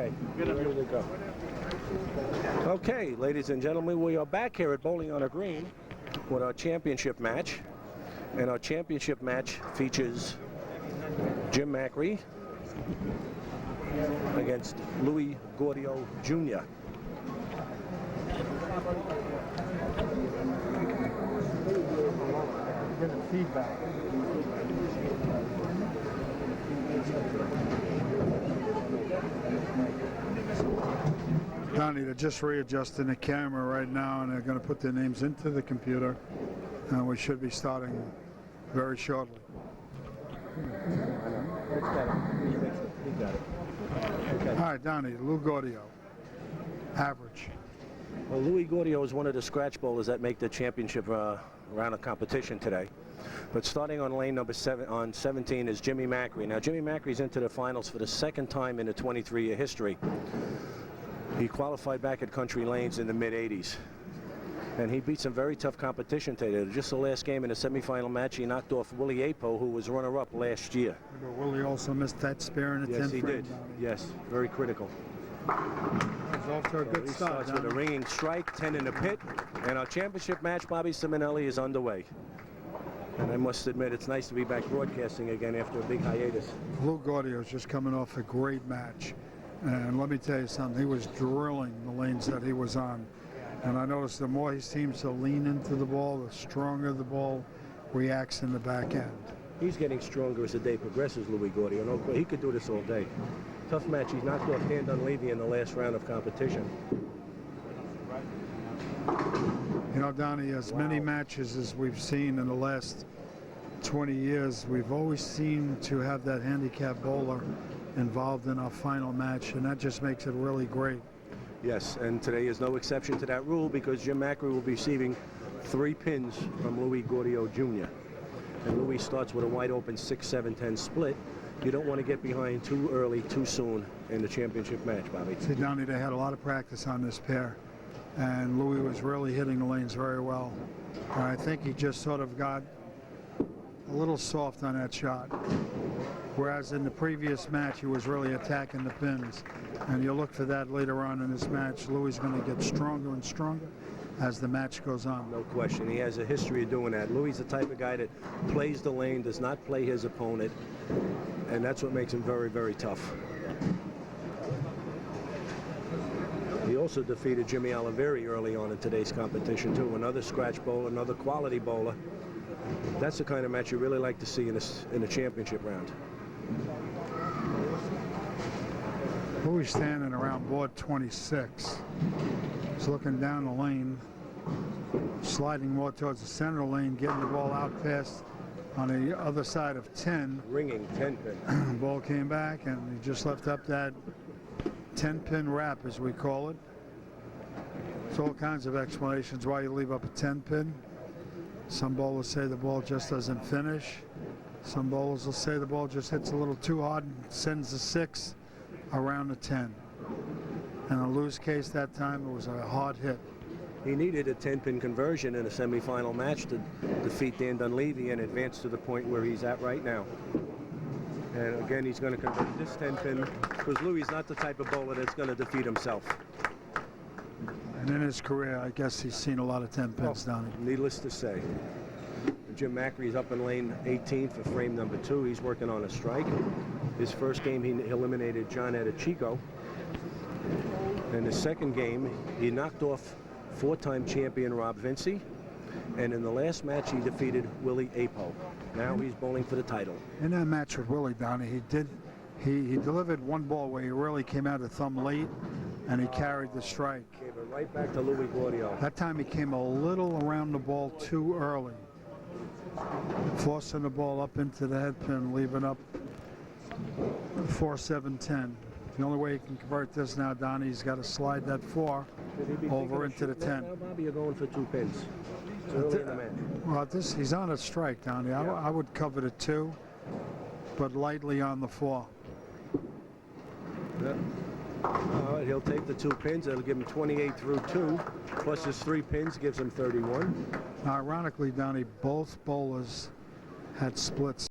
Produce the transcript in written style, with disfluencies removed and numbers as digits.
Okay, ready to go. Okay, ladies and gentlemen, we are back here at Bowling on a Green with our championship match. And our championship match features Jim Macri against Louis Gordio Jr. Feedback. Donnie, they're just readjusting the camera right now, and they're going to put their names into the computer, and we should be starting very shortly. All right, Donnie, Lou Gordio, average. Well, Louis Gordio is one of the scratch bowlers that make the championship round of competition today. But starting on lane number 17 is Jimmy Macri. Now, Jimmy Macri's into the finals for the second time in a 23-year history. He qualified back at Country Lanes in the mid-'80s. And he beat some very tough competition today. Just the last game in the semifinal match, he knocked off Willie Apo, who was runner-up last year. But Willie also missed that spare in the 10th Yes, he did. Donnie. Yes, very critical. He's off to a good He start. starts with a ringing strike, 10 in the pit, and our championship match, Bobby Simonelli, is underway. And I must admit, it's nice to be back broadcasting again after a big hiatus. Lou Gordio is just coming off a great match. And let me tell you something, he was drilling the lanes that he was on. And I noticed the more he seems to lean into the ball, the stronger the ball reacts in the back end. He's getting stronger as the day progresses, Louis Gordio. No, he could do this all day. Tough match. He's knocked off Dan Dunleavy in the last round of competition. You know, Donnie, as many matches as we've seen in the last 20 years, we've always seemed to have that handicap bowler involved in our final match, and that just makes it really great. Yes, and today is no exception to that rule because Jim Macri will be receiving 3 pins from Louis Gordio Jr. And Louis starts with a wide open 6-7-10 split. You don't want to get behind too early, too soon in the championship match, Bobby. See, Donnie, they had a lot of practice on this pair, and Louis was really hitting the lanes very well. And I think he just sort of got a little soft on that shot. Whereas in the previous match, he was really attacking the pins. And you'll look for that later on in this match. Louis is going to get stronger and stronger as the match goes on. No question. He has a history of doing that. Louis is the type of guy that plays the lane, does not play his opponent. And that's what makes him very, very tough. He also defeated Jimmy Oliveri early on in today's competition, too. Another scratch bowler, another quality bowler. That's the kind of match you really like to see in a championship round. Louis standing around board 26. He's looking down the lane, sliding more towards the center lane, getting the ball out past on the other side of 10. Ringing 10 pin. Ball came back, and he just left up that 10-pin wrap, as we call it. There's all kinds of explanations why you leave up a 10-pin. Some bowlers say the ball just doesn't finish. Some bowlers will say the ball just hits a little too hard and sends the 6 around the 10. In a Lou's case that time, it was a hard hit. He needed a 10-pin conversion in a semifinal match to defeat Dan Dunleavy and advance to the point where he's at right now. And again, he's going to convert this 10-pin because Louis is not the type of bowler that's going to defeat himself. And in his career, I guess he's seen a lot of 10-pins, Donnie. Needless to say. Jim Macri is up in lane 18 for frame number 2. He's working on a strike. His first game, he eliminated John Chico. In his second game, he knocked off 4-time champion Rob Vinci. And in the last match, he defeated Willie Apo. Now he's bowling for the title. In that match with Willie, Donnie, he delivered one ball where he really came out of thumb late, and he carried the strike. Gave it right back to Louis Gordio. That time he came a little around the ball too early, forcing the ball up into the head pin, leaving up 4-7-10. The only way he can convert this now, Donnie, he's got to slide that 4 over into the 10. Now, Bobby, you're going for 2 pins. It's early in the match. Well, he's on a strike, Donnie. Yeah. I would cover the 2, but lightly on the 4. Yep. All right, he'll take the 2 pins. That'll give him 28 through 2, plus his 3 pins gives him 31. Now, ironically, Donnie, both bowlers had splits.